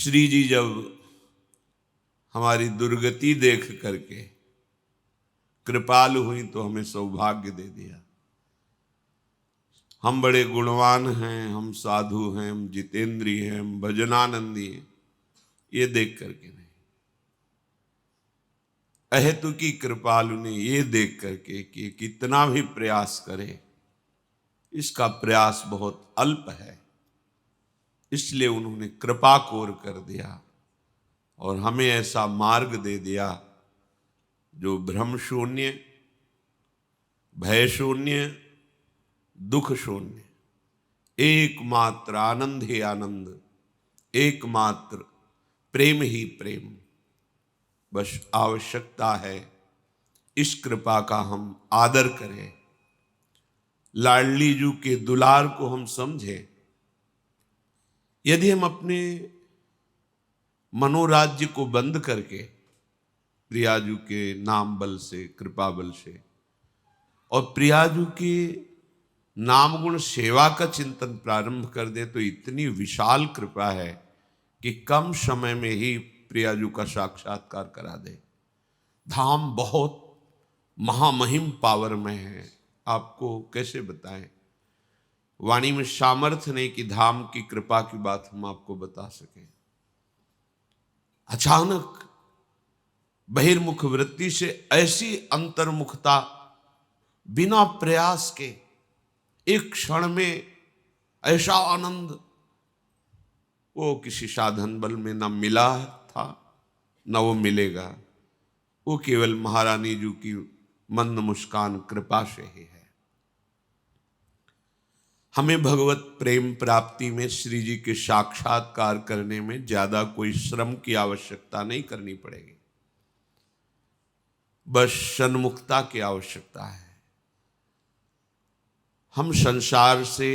श्री जी जब हमारी दुर्गति देख करके कृपालु हुई तो हमें सौभाग्य दे दिया। हम बड़े गुणवान हैं, हम साधु हैं, हम जितेंद्रिय हैं, हम भजनानंदी हैं, ये देख करके नहीं, अहेतु की कृपालु ने ये देख करके कि कितना भी प्रयास करे इसका प्रयास बहुत अल्प है, इसलिए उन्होंने कृपा कोर कर दिया और हमें ऐसा मार्ग दे दिया जो भ्रम शून्य, भय शून्य, दुख शून्य, एकमात्र आनंद ही आनंद, एकमात्र प्रेम ही प्रेम। बस आवश्यकता है इस कृपा का हम आदर करें, लाडली जू के दुलार को हम समझें। यदि हम अपने मनोराज्य को बंद करके प्रियाजू के नाम बल से, कृपा बल से और प्रियाजू के नाम गुण सेवा का चिंतन प्रारंभ कर दे तो इतनी विशाल कृपा है कि कम समय में ही प्रियाजू का साक्षात्कार करा दे। धाम बहुत महामहिम पावर में है, आपको कैसे बताएं, वाणी में सामर्थ्य नहीं कि धाम की कृपा की बात हम आपको बता सकें। अचानक बहिर्मुख वृत्ति से ऐसी अंतर्मुखता बिना प्रयास के एक क्षण में ऐसा आनंद वो किसी साधन बल में न मिला था न वो मिलेगा, वो केवल महारानी जी की मंद मुस्कान कृपा से ही है। हमें भगवत प्रेम प्राप्ति में श्री जी के साक्षात्कार करने में ज्यादा कोई श्रम की आवश्यकता नहीं करनी पड़ेगी, बस सन्मुखता की आवश्यकता है। हम संसार से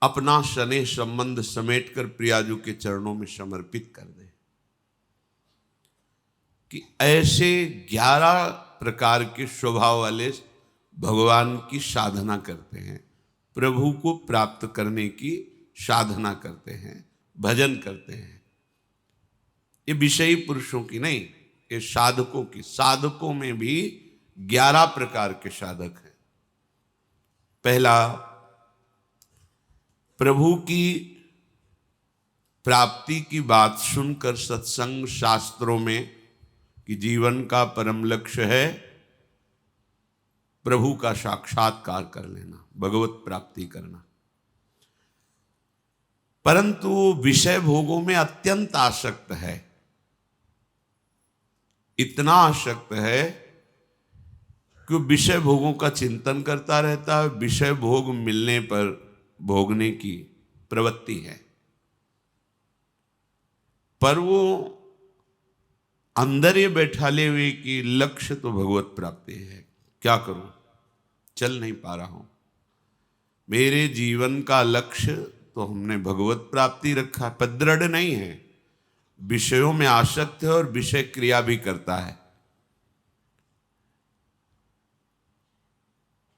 अपना स्नेह संबंध समेटकर प्रियाजू के चरणों में समर्पित कर दें कि ऐसे 11 प्रकार के स्वभाव वाले भगवान की साधना करते हैं, प्रभु को प्राप्त करने की साधना करते हैं, भजन करते हैं। ये विषयी पुरुषों की नहीं, ये साधकों की। साधकों में भी 11 प्रकार के साधक हैं। पहला, प्रभु की प्राप्ति की बात सुनकर सत्संग शास्त्रों में कि जीवन का परम लक्ष्य है प्रभु का साक्षात्कार कर लेना, भगवत प्राप्ति करना, परंतु विषय भोगों में अत्यंत आसक्त है। इतना आसक्त है कि विषय भोगों का चिंतन करता रहता है, विषय भोग मिलने पर भोगने की प्रवृत्ति है, पर वो अंदर ये बैठाले हुए कि लक्ष्य तो भगवत प्राप्ति है, क्या करूं, चल नहीं पा रहा हूं, मेरे जीवन का लक्ष्य तो हमने भगवत प्राप्ति रखा, पर दृढ़ नहीं है, विषयों में आसक्त है और विषय क्रिया भी करता है,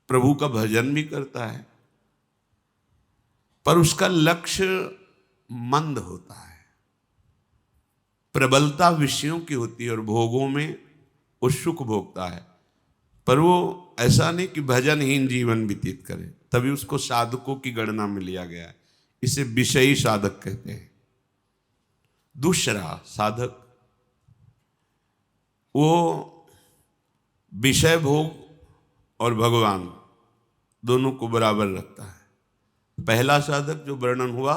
प्रभु का भजन भी करता है, पर उसका लक्ष्य मंद होता है, प्रबलता विषयों की होती है और भोगों में उत्सुक भोगता है, पर वो ऐसा नहीं कि भजनहीन जीवन व्यतीत करे, तभी उसको साधकों की गणना में लिया गया है। इसे विषयी साधक कहते हैं। दूसरा साधक, वो विषय भोग और भगवान दोनों को बराबर रखता है। पहला साधक जो वर्णन हुआ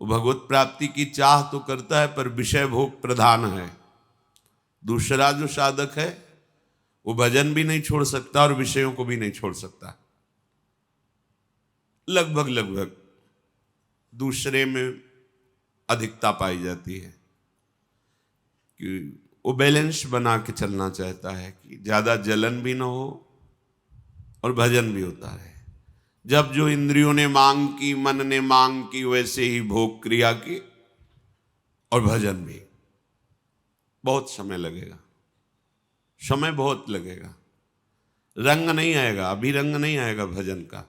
वो भगवत प्राप्ति की चाह तो करता है पर विषय भोग प्रधान है। दूसरा जो साधक है वो भजन भी नहीं छोड़ सकता और विषयों को भी नहीं छोड़ सकता। लगभग दूसरे में अधिकता पाई जाती है कि वो बैलेंस बना के चलना चाहता है कि ज्यादा जलन भी ना हो और भजन भी होता रहे। जब जो इंद्रियों ने मांग की, मन ने मांग की, वैसे ही भोग क्रिया की और भजन भी। बहुत समय लगेगा, समय बहुत लगेगा, रंग नहीं आएगा, अभी रंग नहीं आएगा भजन का।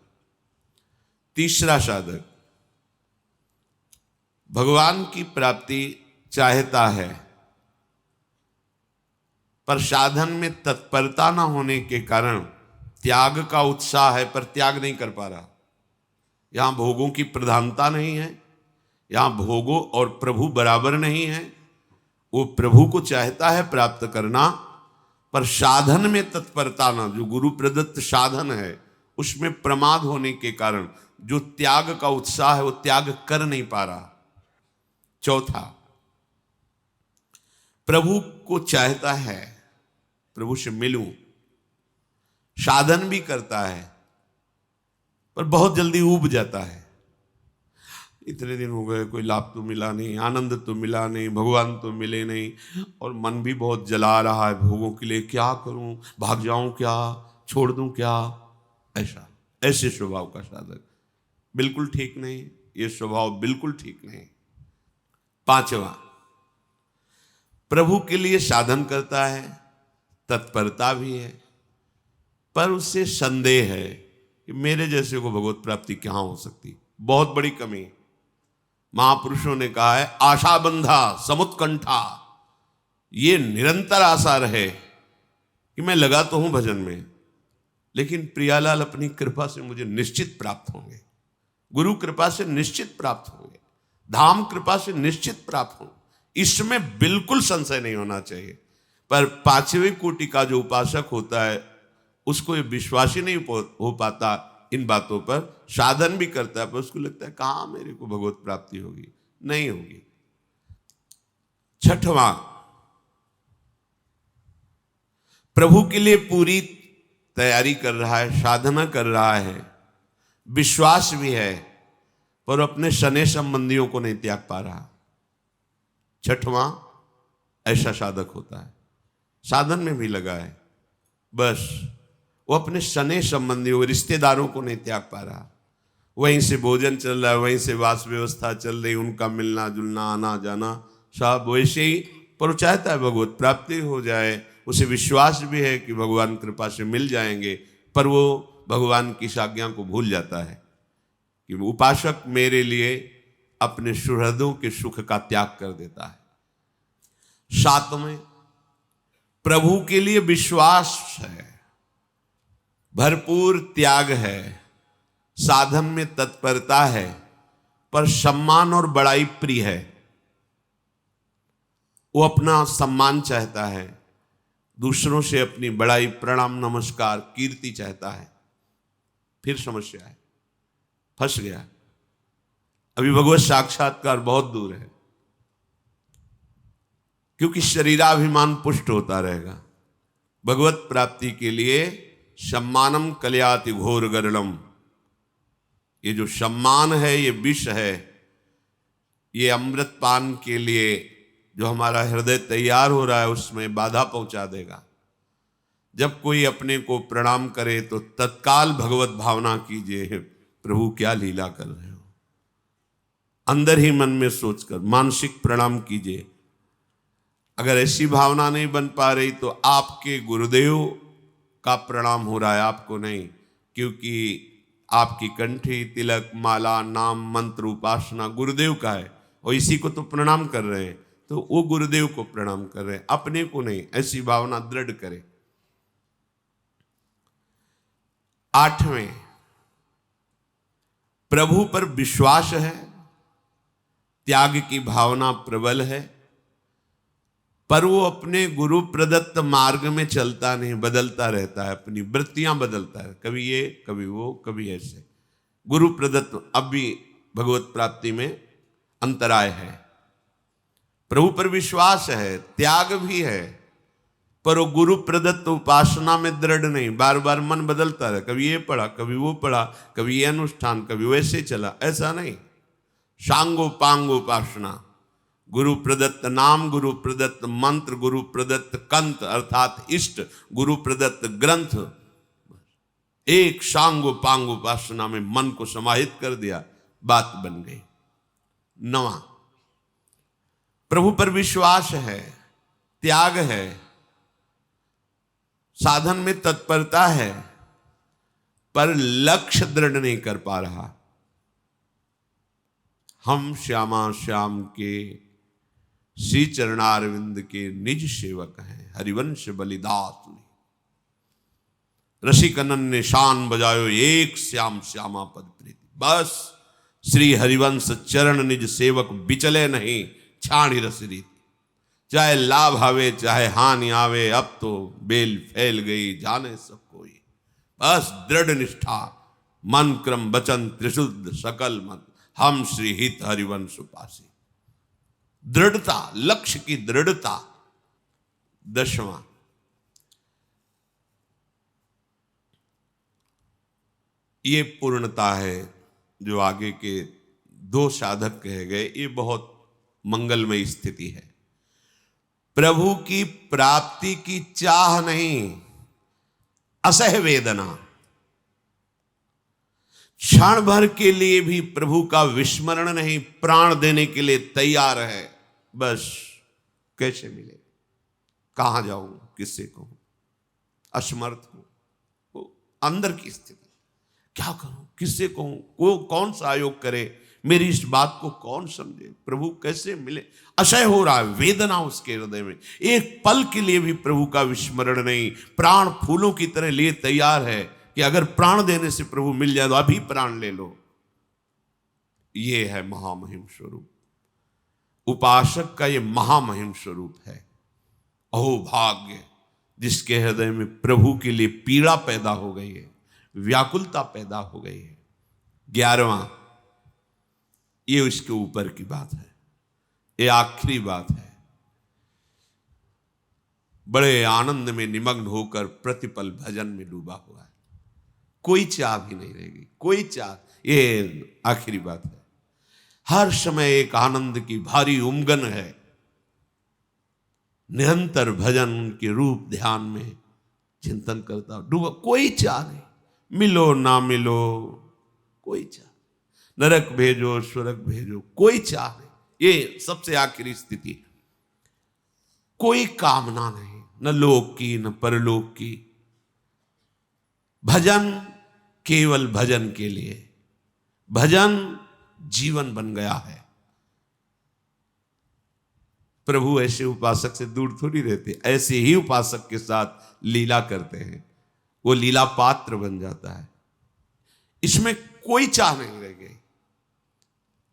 तीसरा साधक भगवान की प्राप्ति चाहता है, पर साधन में तत्परता न होने के कारण त्याग का उत्साह है पर त्याग नहीं कर पा रहा। यहां भोगों की प्रधानता नहीं है, यहां भोगों और प्रभु बराबर नहीं है। वो प्रभु को चाहता है प्राप्त करना, पर साधन में तत्परता ना, जो गुरु प्रदत्त साधन है उसमें प्रमाद होने के कारण जो त्याग का उत्साह है वो त्याग कर नहीं पा रहा। चौथा, प्रभु को चाहता है प्रभु से मिलूं, साधन भी करता है पर बहुत जल्दी ऊब जाता है। इतने दिन हो गए, कोई लाभ तो मिला नहीं, आनंद तो मिला नहीं, भगवान तो मिले नहीं, और मन भी बहुत जला रहा है भोगों के लिए। क्या करूं, भाग जाऊं क्या, छोड़ दूं क्या? ऐसे स्वभाव का साधक बिल्कुल ठीक नहीं, ये स्वभाव बिल्कुल ठीक नहीं। पांचवा, प्रभु के लिए साधन करता है, तत्परता भी है, पर उससे संदेह है कि मेरे जैसे को भगवत प्राप्ति कहां हो सकती। बहुत बड़ी कमी। महापुरुषों ने कहा है, आशा बंधा समुत्कंठा, ये निरंतर आशा रहे कि मैं लगा तो हूं भजन में, लेकिन प्रियालाल अपनी कृपा से मुझे निश्चित प्राप्त होंगे, गुरु कृपा से निश्चित प्राप्त होंगे, धाम कृपा से निश्चित प्राप्त होंगे, इसमें बिल्कुल संशय नहीं होना चाहिए। पर पांचवें कोटि का जो उपासक होता है उसको ये विश्वास ही नहीं हो पाता इन बातों पर। साधन भी करता है पर उसको लगता है कहां मेरे को भगवत प्राप्ति होगी, नहीं होगी। छठवां, प्रभु के लिए पूरी तैयारी कर रहा है, साधना कर रहा है, विश्वास भी है, पर अपने सने संबंधियों को नहीं त्याग पा रहा। छठवां, ऐसा साधक होता है, साधन में भी लगा है, बस वो अपने सने संबंधियों रिश्तेदारों को नहीं त्याग पा रहा। वहीं से भोजन चल रहा है, वहीं से वास व्यवस्था चल रही, उनका मिलना जुलना आना जाना सब वैसे ही, पर वो चाहता है भगवत प्राप्ति हो जाए, उसे विश्वास भी है कि भगवान कृपा से मिल जाएंगे, पर वो भगवान की आज्ञा को भूल जाता है कि उपासक मेरे लिए अपने सुहृदों के सुख का त्याग कर देता है। सातवें, प्रभु के लिए विश्वास है, भरपूर त्याग है, साधन में तत्परता है, पर सम्मान और बड़ाई प्रिय है। वो अपना सम्मान चाहता है, दूसरों से अपनी बड़ाई, प्रणाम, नमस्कार, कीर्ति चाहता है। फिर समस्या है, फंस गया। अभी भगवत साक्षात्कार बहुत दूर है, क्योंकि शरीराभिमान पुष्ट होता रहेगा। भगवत प्राप्ति के लिए सम्मानम कल्याति घोर गरलम, ये जो सम्मान है ये विष है, ये अमृत पान के लिए जो हमारा हृदय तैयार हो रहा है उसमें बाधा पहुंचा देगा। जब कोई अपने को प्रणाम करे तो तत्काल भगवत भावना कीजिए, प्रभु क्या लीला कर रहे हो, अंदर ही मन में सोचकर मानसिक प्रणाम कीजिए। अगर ऐसी भावना नहीं बन पा रही तो आपके गुरुदेव का प्रणाम हो रहा है, आपको नहीं, क्योंकि आपकी कंठी, तिलक, माला, नाम, मंत्र, उपासना गुरुदेव का है, और इसी को तो प्रणाम कर रहे हैं, तो वो गुरुदेव को प्रणाम कर रहे हैं, अपने को नहीं। ऐसी भावना दृढ़ करें। आठवें, प्रभु पर विश्वास है, त्याग की भावना प्रबल है, पर वो अपने गुरु प्रदत्त मार्ग में चलता नहीं, बदलता रहता है, अपनी वृत्तियां बदलता है, कभी ये कभी वो कभी ऐसे। गुरु प्रदत्त, अब भी भगवत प्राप्ति में अंतराय है। प्रभु पर विश्वास है, त्याग भी है, पर वो गुरु प्रदत्त उपासना में दृढ़ नहीं, बार बार मन बदलता रहा, कभी ये पढ़ा, कभी वो पढ़ा, कभी ये अनुष्ठान, कभी वैसे चला, ऐसा नहीं। सांगो पांगो उपासना, गुरु प्रदत्त नाम, गुरु प्रदत्त मंत्र, गुरु प्रदत्त कंत अर्थात इष्ट, गुरु प्रदत्त ग्रंथ, एक सांगो पांगो उपासना में मन को समाहित कर दिया, बात बन गई। नवा, प्रभु पर विश्वास है, त्याग है, साधन में तत्परता है, पर लक्ष्य दृढ़ नहीं कर पा रहा। हम श्यामा श्याम के श्री चरणारविंद के निज सेवक हैं। हरिवंश बलिदास रसिकनन ने शान बजायो, एक श्याम श्यामा पद प्रीति। बस श्री हरिवंश चरण निज सेवक बिचले नहीं, छाणी रस रीति। चाहे लाभ आवे चाहे हानि आवे, अब तो बेल फैल गई जाने सब कोई। बस दृढ़ निष्ठा मन क्रम वचन त्रिशुद्ध सकल मन, हम श्री हित हरिवंश उपासी। दृढ़ता, लक्ष्य की दृढ़ता। 10वां, ये पूर्णता है जो आगे के 2 साधक कहे गए। ये बहुत मंगलमय स्थिति है। प्रभु की प्राप्ति की चाह नहीं, असह वेदना। क्षण भर के लिए भी प्रभु का विस्मरण नहीं, प्राण देने के लिए तैयार है। बस कैसे मिले, कहां जाऊं, किससे कहूं, असमर्थ हूं। वो अंदर की स्थिति, क्या करूं, किससे कहूं, वो कौन सा आयोग करे, मेरी इस बात को कौन समझे, प्रभु कैसे मिले। असह्य हो रहा है, वेदना उसके हृदय में। एक पल के लिए भी प्रभु का विस्मरण नहीं, प्राण फूलों की तरह लिए तैयार है कि अगर प्राण देने से प्रभु मिल जाए तो अभी प्राण ले लो। ये है महामहिम स्वरूप। उपासक का ये महामहिम स्वरूप है। अहो भाग्य जिसके हृदय में प्रभु के लिए पीड़ा पैदा हो गई है, व्याकुलता पैदा हो गई है। 11वां, ये इसके ऊपर की बात है, ये आखिरी बात है। बड़े आनंद में निमग्न होकर प्रतिपल भजन में डूबा हुआ है, कोई चाह भी नहीं रहेगी, कोई चाह। ये आखिरी बात है। हर समय एक आनंद की भारी उमगन है, निरंतर भजन के रूप ध्यान में चिंतन करता डूबा, कोई चाह नहीं, मिलो ना मिलो कोई चाह, नरक भेजो स्वर्ग भेजो कोई चाह नहीं। ये सबसे आखिरी स्थिति, कोई कामना नहीं, न लोक की न परलोक की। भजन केवल भजन के लिए, भजन जीवन बन गया है। प्रभु ऐसे उपासक से दूर थोड़ी रहते, ऐसे ही उपासक के साथ लीला करते हैं, वो लीला पात्र बन जाता है। इसमें कोई चाह नहीं रह गई।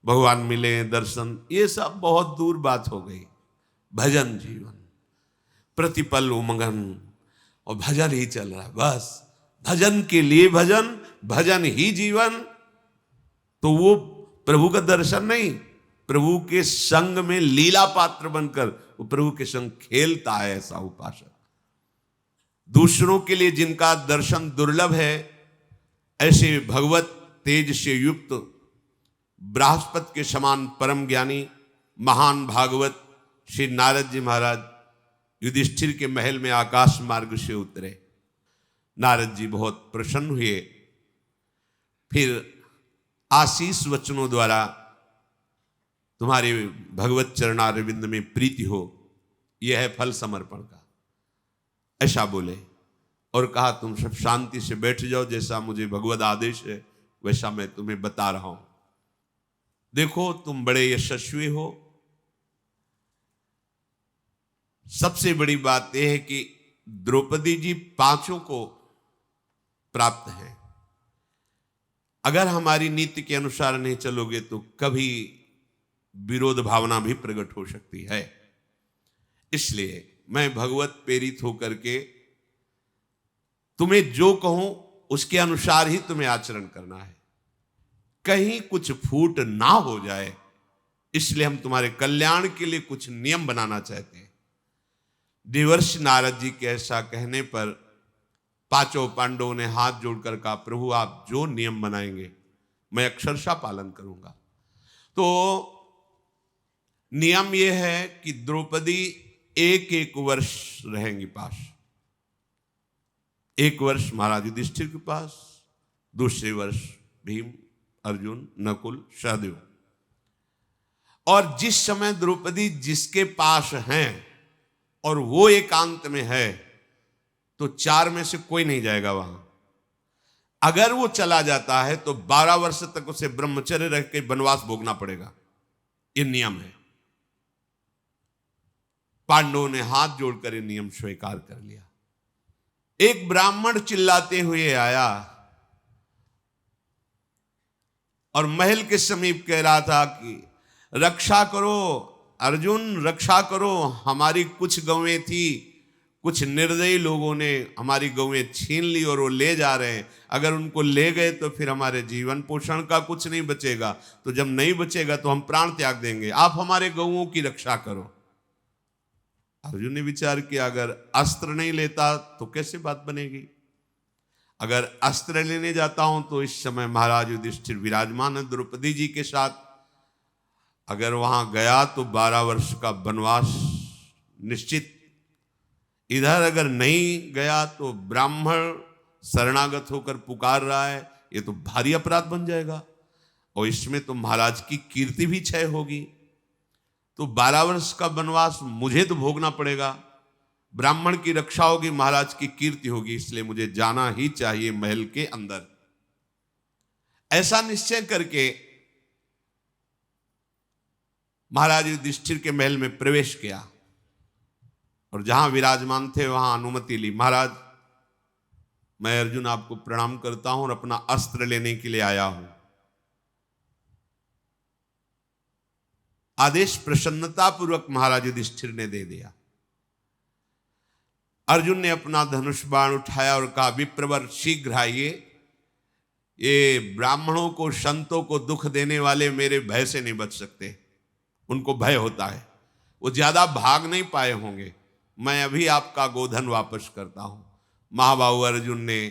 भगवान मिले, दर्शन, ये सब बहुत दूर बात हो गई। भजन जीवन, प्रतिपल उमंगन, और भजन ही चल रहा है। बस भजन के लिए भजन, भजन ही जीवन। तो वो प्रभु का दर्शन नहीं, प्रभु के संग में लीला पात्र बनकर वो प्रभु के संग खेलता है ऐसा उपासक। दूसरों के लिए जिनका दर्शन दुर्लभ है, ऐसे भगवत तेज से युक्त बृहस्पति के समान परम ज्ञानी महान भागवत श्री नारद जी महाराज युधिष्ठिर के महल में आकाश मार्ग से उतरे। नारद जी बहुत प्रसन्न हुए, फिर आशीष वचनों द्वारा तुम्हारे भगवत चरणारविंद में प्रीति हो, यह है फल समर्पण का, ऐसा बोले। और कहा तुम सब शांति से बैठ जाओ, जैसा मुझे भगवत आदेश है वैसा मैं तुम्हें बता रहा हूं। देखो तुम बड़े यशस्वी हो। सबसे बड़ी बात यह है कि द्रौपदी जी 5 को प्राप्त है। अगर हमारी नीति के अनुसार नहीं चलोगे तो कभी विरोध भावना भी प्रकट हो सकती है। इसलिए मैं भगवत प्रेरित होकर के तुम्हें जो कहूं उसके अनुसार ही तुम्हें आचरण करना है, कहीं कुछ फूट ना हो जाए। इसलिए हम तुम्हारे कल्याण के लिए कुछ नियम बनाना चाहते हैं। देवर्षि नारद जी के ऐसा कहने पर 5 पांडवों ने हाथ जोड़कर कहा, प्रभु आप जो नियम बनाएंगे मैं अक्षरशः पालन करूंगा। तो नियम यह है कि द्रौपदी 1 वर्ष रहेंगी पास। 1 वर्ष महाराज युधिष्ठिर के पास, दूसरे वर्ष भीम, अर्जुन, नकुल, सहदेव। और जिस समय द्रौपदी जिसके पास हैं और वो एकांत में है, तो 4 में से कोई नहीं जाएगा वहां। अगर वो चला जाता है तो 12 वर्ष तक उसे ब्रह्मचर्य रह के वनवास भोगना पड़ेगा। ये नियम है। पांडवों ने हाथ जोड़कर ये नियम स्वीकार कर लिया। एक ब्राह्मण चिल्लाते हुए आया और महल के समीप कह रहा था कि रक्षा करो अर्जुन, रक्षा करो, हमारी कुछ गौएं थी, कुछ निर्दयी लोगों ने हमारी गौएं छीन ली और वो ले जा रहे हैं। अगर उनको ले गए तो फिर हमारे जीवन पोषण का कुछ नहीं बचेगा, तो जब नहीं बचेगा तो हम प्राण त्याग देंगे, आप हमारे गौओं की रक्षा करो। अर्जुन ने विचार किया, अगर अस्त्र नहीं लेता तो कैसे बात बनेगी। अगर अस्त्र लेने जाता हूं तो इस समय महाराज युधिष्ठिर विराजमान है द्रौपदी जी के साथ, अगर वहां गया तो 12 वर्ष का वनवास निश्चित। इधर अगर नहीं गया तो ब्राह्मण शरणागत होकर पुकार रहा है, ये तो भारी अपराध बन जाएगा और इसमें तो महाराज की कीर्ति भी क्षय होगी। तो 12 वर्ष का वनवास मुझे तो भोगना पड़ेगा, ब्राह्मण की रक्षा होगी, महाराज की कीर्ति होगी, इसलिए मुझे जाना ही चाहिए महल के अंदर। ऐसा निश्चय करके महाराज युधिष्ठिर के महल में प्रवेश किया और जहां विराजमान थे वहां अनुमति ली। महाराज, मैं अर्जुन आपको प्रणाम करता हूं और अपना अस्त्र लेने के लिए आया हूं। आदेश प्रसन्नता पूर्वक महाराज युधिष्ठिर ने दे दिया। अर्जुन ने अपना धनुष बाण उठाया और कहा, विप्रवर शीघ्र आइए, ये ब्राह्मणों को संतों को दुख देने वाले मेरे भय से नहीं बच सकते, उनको भय होता है, वो ज्यादा भाग नहीं पाए होंगे, मैं अभी आपका गोधन वापस करता हूं। महाबाहु अर्जुन ने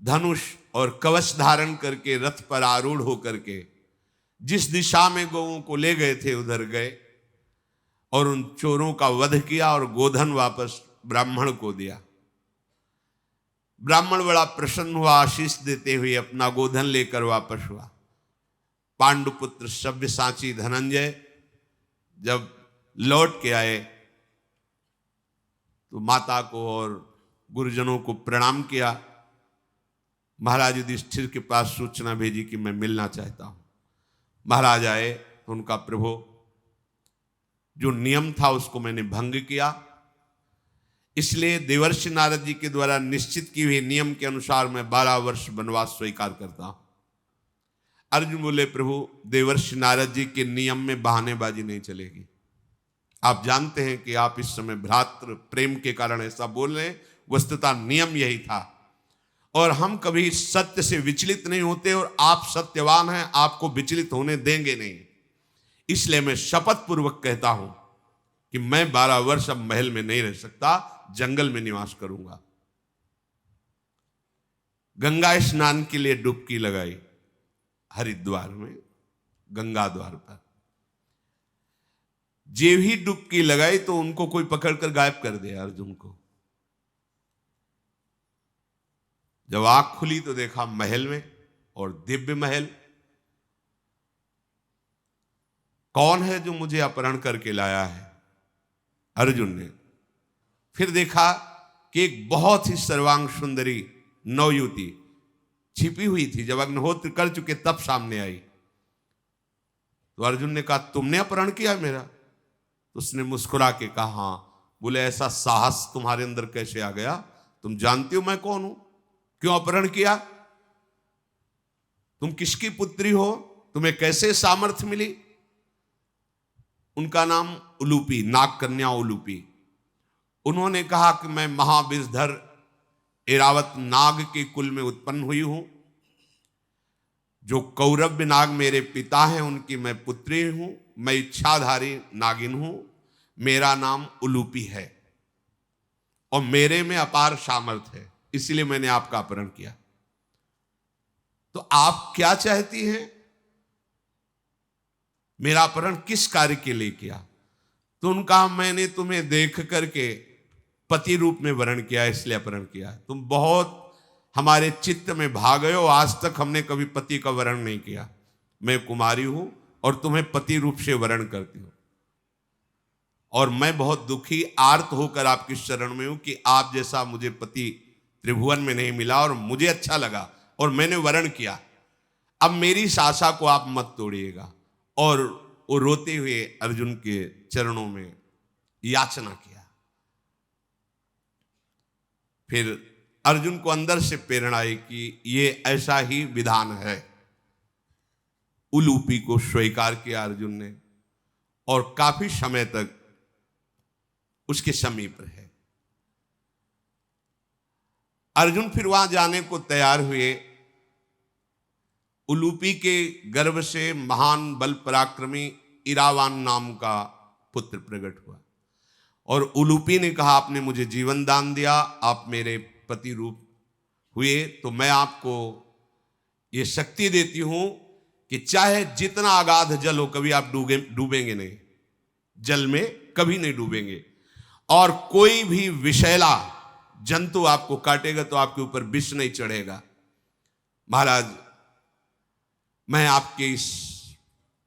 धनुष और कवच धारण करके रथ पर आरूढ़ होकर के जिस दिशा में गौओं को ले गए थे उधर गए और उन चोरों का वध किया और गोधन वापस ब्राह्मण को दिया। ब्राह्मण बड़ा प्रसन्न हुआ, आशीष देते हुए अपना गोधन लेकर वापस हुआ। पांडुपुत्र सव्यसाची धनंजय जब लौट के आए तो माता को और गुरुजनों को प्रणाम किया। महाराज युधिष्ठिर के पास सूचना भेजी कि मैं मिलना चाहता हूं। महाराज आए तो उनका, प्रभु जो नियम था उसको मैंने भंग किया, इसलिए देवर्षि नारद जी के द्वारा निश्चित की हुई नियम के अनुसार मैं 12 वर्ष वनवास स्वीकार करता हूं। अर्जुन बोले, प्रभु देवर्षि नारद जी के नियम में बहानेबाजी नहीं चलेगी। आप जानते हैं कि आप इस समय भ्रातृ प्रेम के कारण ऐसा बोल रहे हैं, वस्तुतः नियम यही था और हम कभी सत्य से विचलित नहीं होते और आप सत्यवान हैं, आपको विचलित होने देंगे नहीं। इसलिए मैं शपथ पूर्वक कहता हूं कि मैं 12 वर्ष अब महल में नहीं रह सकता, जंगल में निवास करूंगा। गंगा स्नान के लिए डुबकी लगाई हरिद्वार में गंगा द्वार पर। जे ही डुबकी लगाई तो उनको कोई पकड़कर गायब कर दिया अर्जुन को। जब आंख खुली तो देखा महल में, और दिव्य महल। कौन है जो मुझे अपहरण करके लाया है? अर्जुन ने। फिर देखा कि एक बहुत ही सर्वांग सुंदरी नवयुवती छिपी हुई थी, जब अग्निहोत्र कर चुके तब सामने आई। तो अर्जुन ने कहा, तुमने अपहरण किया मेरा? तो उसने मुस्कुरा के कहा, हाँ। बोले, ऐसा साहस तुम्हारे अंदर कैसे आ गया? तुम जानती हो मैं कौन हूं, क्यों अपहरण किया? तुम किसकी पुत्री हो? तुम्हें कैसे सामर्थ्य मिली? उनका नाम उलूपी, नाग कन्या उलूपी। उन्होंने कहा कि मैं महाविषधर ऐरावत नाग के कुल में उत्पन्न हुई हूं। जो कौरव्य नाग मेरे पिता हैं उनकी मैं पुत्री हूं। मैं इच्छाधारी नागिन हूं। मेरा नाम उलूपी है और मेरे में अपार सामर्थ्य है, इसलिए मैंने आपका अपहरण किया। तो आप क्या चाहती हैं? मेरा अपहरण किस कार्य के लिए किया? तो उनका, मैंने तुम्हें देख करके पति रूप में वर्ण किया, इसलिए अपहरण किया। तुम बहुत हमारे चित्त में भाग गए हो, आज तक हमने कभी पति का वर्ण नहीं किया। मैं कुमारी हूं और तुम्हें पति रूप से वर्ण करती हूं, और मैं बहुत दुखी आर्त होकर आपकी शरण में हूं कि आप जैसा मुझे पति त्रिभुवन में नहीं मिला और मुझे अच्छा लगा और मैंने वर्ण किया। अब मेरी इस आशा को आप मत तोड़िएगा और वो रोते हुए अर्जुन के चरणों में याचना किया। फिर अर्जुन को अंदर से प्रेरणा आई कि ये ऐसा ही विधान है। उलूपी को स्वीकार किया अर्जुन ने और काफी समय तक उसके समीप रहे। अर्जुन फिर वहां जाने को तैयार हुए। उलूपी के गर्भ से महान बल पराक्रमी इरावान नाम का पुत्र प्रकट हुआ और उलूपी ने कहा, आपने मुझे जीवन दान दिया, आप मेरे पति रूप हुए, तो मैं आपको ये शक्ति देती हूं कि चाहे जितना अगाध जल हो, कभी आप डूबेंगे नहीं, जल में कभी नहीं डूबेंगे, और कोई भी विषैला जंतु आपको काटेगा तो आपके ऊपर विष नहीं चढ़ेगा। महाराज, मैं आपके इस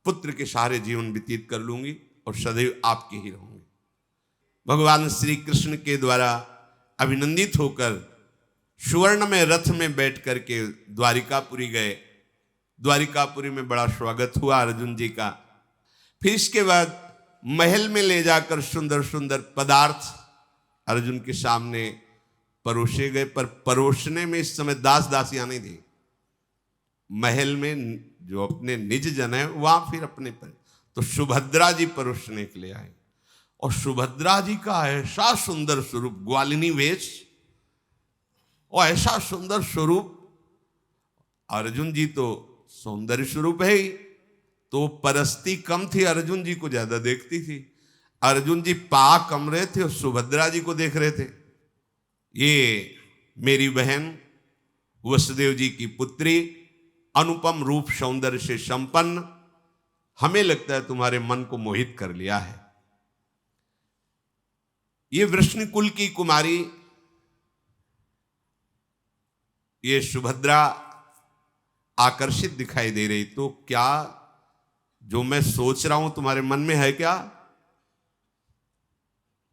पुत्र के सहारे जीवन व्यतीत कर लूंगी और सदैव आपके ही रहूंगी। भगवान श्री कृष्ण के द्वारा अभिनंदित होकर सुवर्ण में रथ में बैठ करके द्वारिकापुरी गए। द्वारिकापुरी में बड़ा स्वागत हुआ अर्जुन जी का। फिर इसके बाद महल में ले जाकर सुंदर सुंदर पदार्थ अर्जुन के सामने परोसे गए, पर परोसने में इस समय दास दासियां नहीं थी। महल में जो अपने निज जन है वहां फिर अपने पर, तो सुभद्रा जी परोसने के लिए आए और सुभद्रा जी का ऐसा सुंदर स्वरूप, ग्वालिनी वेश और ऐसा सुंदर स्वरूप। अर्जुन जी तो सौंदर्य स्वरूप है ही, तो परस्ती कम थी, अर्जुन जी को ज्यादा देखती थी। अर्जुन जी पा कम रहे थे और सुभद्रा जी को देख रहे थे। ये मेरी बहन वसुदेव जी की पुत्री, अनुपम रूप सौंदर्य से संपन्न, हमें लगता है तुम्हारे मन को मोहित कर लिया है। ये वृष्णि कुल की कुमारी, ये सुभद्रा आकर्षित दिखाई दे रही, तो क्या जो मैं सोच रहा हूं तुम्हारे मन में है क्या?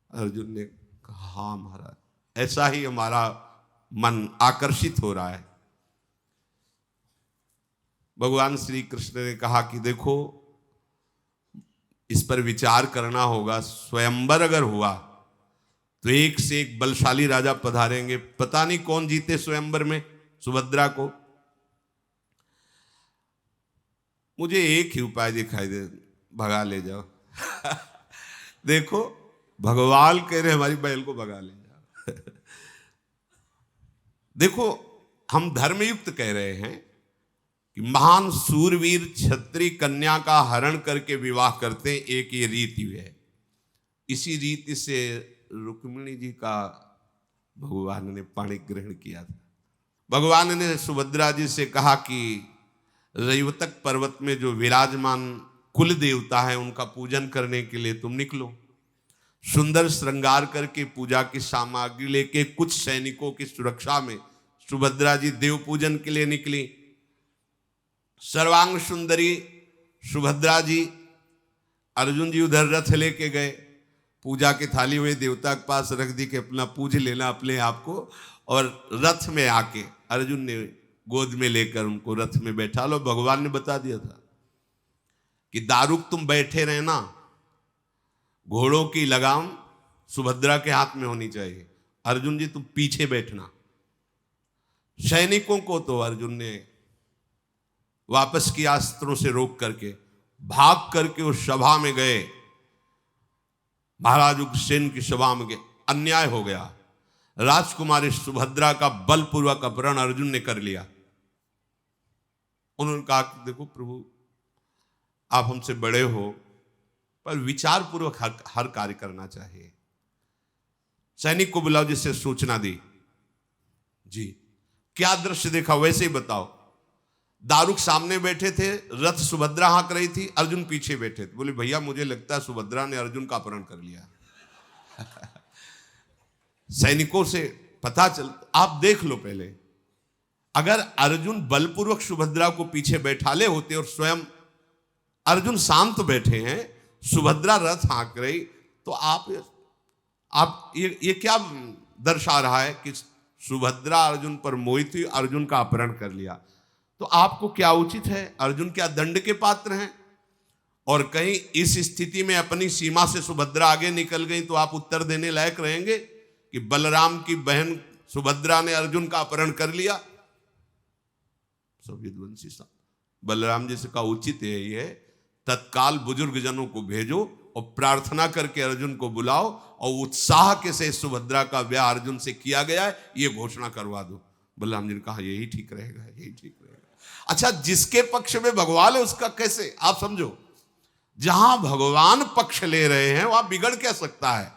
अर्जुन ने कहा, हाँ महाराज, ऐसा ही हमारा मन आकर्षित हो रहा है। भगवान श्री कृष्ण ने कहा कि देखो, इस पर विचार करना होगा। स्वयंवर अगर हुआ तो एक से एक बलशाली राजा पधारेंगे, पता नहीं कौन जीते स्वयंवर में सुभद्रा को। मुझे एक ही उपाय दिखाई दे, भगा ले जाओ। देखो, भगवान कह रहे हमारी बैल को भगा ले जाओ। देखो, हम धर्मयुक्त कह रहे हैं कि महान सूरवीर क्षत्रिय कन्या का हरण करके विवाह करते हैं, एक ये रीति है। इसी रीति से रुक्मिणी जी का भगवान ने पाणी ग्रहण किया था। भगवान ने सुभद्रा जी से कहा कि रैवतक पर्वत में जो विराजमान कुल देवता है उनका पूजन करने के लिए तुम निकलो। सुंदर श्रृंगार करके पूजा की सामग्री लेके कुछ सैनिकों की सुरक्षा में सुभद्रा जी देव पूजन के लिए निकली। सर्वांग सुंदरी सुभद्रा जी, अर्जुन जी उधर रथ लेके गए, पूजा की थाली हुए देवता के पास रख दी कि अपना पूज लेना अपने आप को, और रथ में आके अर्जुन ने गोद में लेकर उनको रथ में बैठा लो। भगवान ने बता दिया था कि दारुक तुम बैठे रहना, घोड़ों की लगाम सुभद्रा के हाथ में होनी चाहिए, अर्जुन जी तुम पीछे बैठना। सैनिकों को तो अर्जुन ने वापस किया, अस्त्रों से रोक करके भाग करके उस सभा में गए। महाराज उग्रसेन की सभा में गए, अन्याय हो गया। राजकुमारी सुभद्रा का बलपूर्वक अपहरण अर्जुन ने कर लिया। उन्होंने कहा कि देखो प्रभु, आप हमसे बड़े हो, पर विचार पूर्वक हर कार्य करना चाहिए। सैनिक को बुलाओ जिससे सूचना दी। जी, क्या दृश्य देखा वैसे ही बताओ। दारुक सामने बैठे थे, रथ सुभद्रा हाँक रही थी, अर्जुन पीछे बैठे थे। बोले भैया मुझे लगता है सुभद्रा ने अर्जुन का अपहरण कर लिया। सैनिकों से पता चल, आप देख लो पहले, अगर अर्जुन बलपूर्वक सुभद्रा को पीछे बैठा ले होते और स्वयं अर्जुन शांत बैठे हैं, सुभद्रा रथ हाँक रही, तो आप ये क्या दर्शा रहा है कि सुभद्रा अर्जुन पर मोहित हुई, अर्जुन का अपहरण कर लिया। तो आपको क्या उचित है? अर्जुन क्या दंड के पात्र हैं? और कहीं इस स्थिति में अपनी सीमा से सुभद्रा आगे निकल गई तो आप उत्तर देने लायक रहेंगे कि बलराम की बहन सुभद्रा ने अर्जुन का अपहरण कर लिया। सब विद्वांसी साहब, बलराम जी से कहा उचित है ये, तत्काल बुजुर्ग जनों को भेजो और प्रार्थना करके अर्जुन को बुलाओ और उत्साह के से सुभद्रा का ब्याह अर्जुन से किया गया है ये घोषणा करवा दो। बलराम जी ने कहा यही ठीक रहेगा, यही ठीक रहेगा। अच्छा, जिसके पक्ष में भगवान है उसका कैसे, आप समझो, जहां भगवान पक्ष ले रहे हैं वहां बिगड़ क्या सकता है।